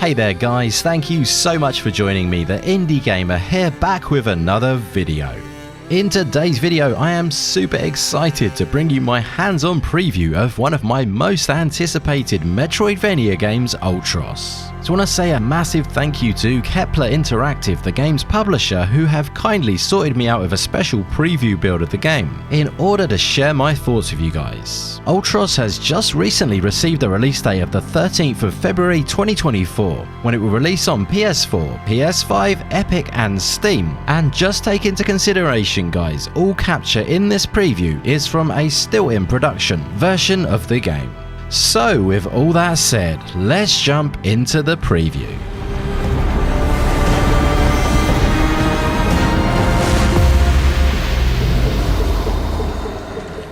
Hey there guys, thank you so much for joining me, the Indie Gamer, here back with another video. In today's video, I am super excited to bring you my hands-on preview of one of my most anticipated Metroidvania games, ULTROS. So I want to say a massive thank you to Kepler Interactive, the game's publisher, who have kindly sorted me out with a special preview build of the game, in order to share my thoughts with you guys. ULTROS has just recently received a release date of the 13th of February 2024, when it will release on PS4, PS5, Epic and Steam, and just take into consideration guys, all capture in this preview is from a still in production version of the game. So with all that said, let's jump into the preview.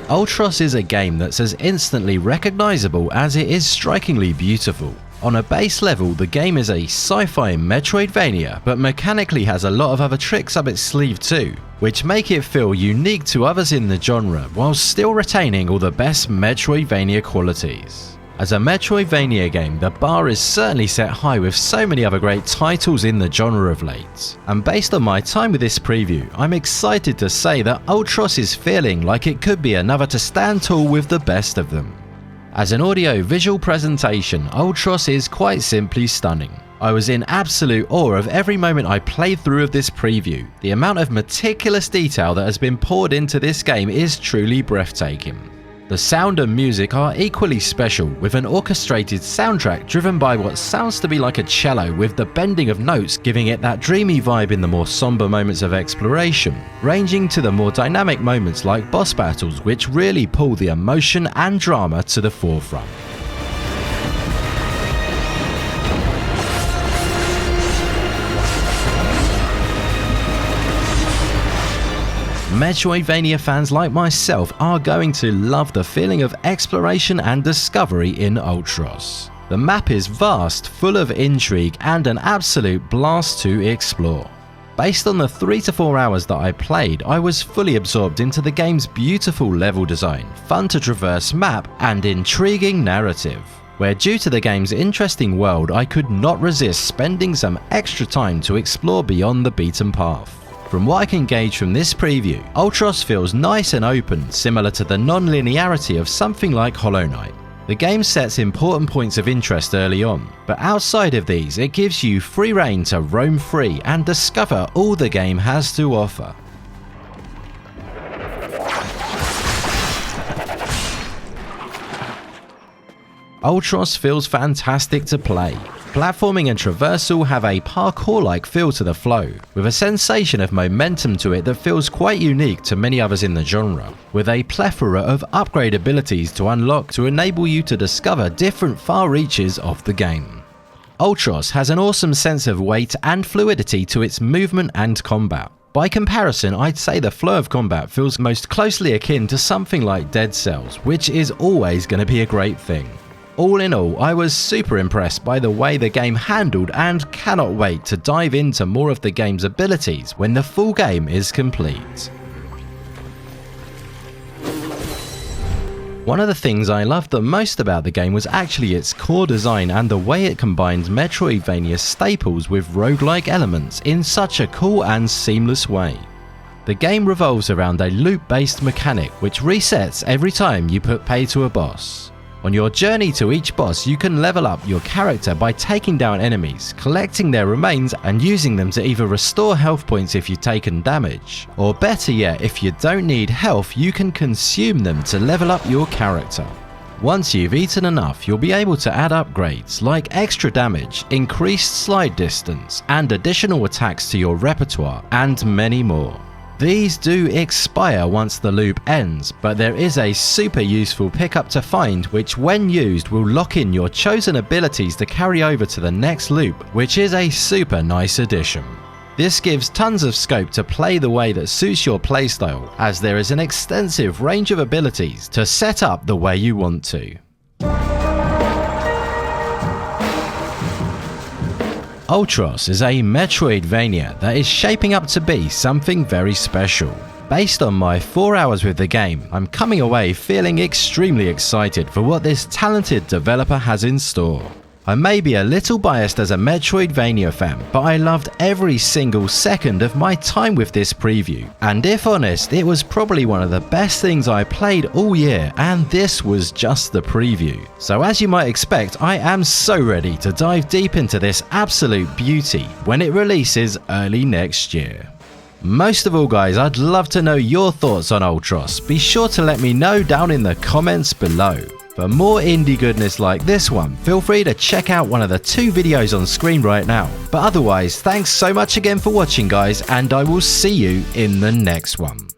ULTROS is a game that's as instantly recognizable as it is strikingly beautiful. On a base level, the game is a sci-fi Metroidvania, but mechanically has a lot of other tricks up its sleeve too, which make it feel unique to others in the genre, while still retaining all the best Metroidvania qualities. As a Metroidvania game, the bar is certainly set high with so many other great titles in the genre of late. And based on my time with this preview, I'm excited to say that ULTROS is feeling like it could be another to stand tall with the best of them. As an audio-visual presentation, ULTROS is quite simply stunning. I was in absolute awe of every moment I played through of this preview. The amount of meticulous detail that has been poured into this game is truly breathtaking. The sound and music are equally special, with an orchestrated soundtrack driven by what sounds to be like a cello, with the bending of notes giving it that dreamy vibe in the more somber moments of exploration, ranging to the more dynamic moments like boss battles, which really pull the emotion and drama to the forefront. Metroidvania fans like myself are going to love the feeling of exploration and discovery in ULTROS. The map is vast, full of intrigue, and an absolute blast to explore. Based on the 3 to 4 hours that I played, I was fully absorbed into the game's beautiful level design, fun to traverse map, and intriguing narrative, where due to the game's interesting world, I could not resist spending some extra time to explore beyond the beaten path. From what I can gauge from this preview, ULTROS feels nice and open, similar to the non-linearity of something like Hollow Knight. The game sets important points of interest early on, but outside of these, it gives you free rein to roam free and discover all the game has to offer. ULTROS feels fantastic to play. Platforming and traversal have a parkour-like feel to the flow, with a sensation of momentum to it that feels quite unique to many others in the genre, with a plethora of upgrade abilities to unlock to enable you to discover different far reaches of the game. ULTROS has an awesome sense of weight and fluidity to its movement and combat. By comparison, I'd say the flow of combat feels most closely akin to something like Dead Cells, which is always going to be a great thing. All in all, I was super impressed by the way the game handled and cannot wait to dive into more of the game's abilities when the full game is complete. One of the things I loved the most about the game was actually its core design and the way it combines Metroidvania staples with roguelike elements in such a cool and seamless way. The game revolves around a loop-based mechanic which resets every time you put pay to a boss. On your journey to each boss, you can level up your character by taking down enemies, collecting their remains and using them to either restore health points if you've taken damage, or better yet, if you don't need health, you can consume them to level up your character. Once you've eaten enough, you'll be able to add upgrades like extra damage, increased slide distance, and additional attacks to your repertoire, and many more. These do expire once the loop ends, but there is a super useful pickup to find which when used will lock in your chosen abilities to carry over to the next loop, which is a super nice addition. This gives tons of scope to play the way that suits your playstyle, as there is an extensive range of abilities to set up the way you want to. ULTROS is a Metroidvania that is shaping up to be something very special. Based on my 4 hours with the game, I'm coming away feeling extremely excited for what this talented developer has in store. I may be a little biased as a Metroidvania fan, but I loved every single second of my time with this preview. And if honest, it was probably one of the best things I played all year, and this was just the preview. So as you might expect, I am so ready to dive deep into this absolute beauty when it releases early next year. Most of all guys, I'd love to know your thoughts on ULTROS. Be sure to let me know down in the comments below. For more indie goodness like this one, feel free to check out one of the 2 videos on screen right now. But otherwise, thanks so much again for watching guys, and I will see you in the next one.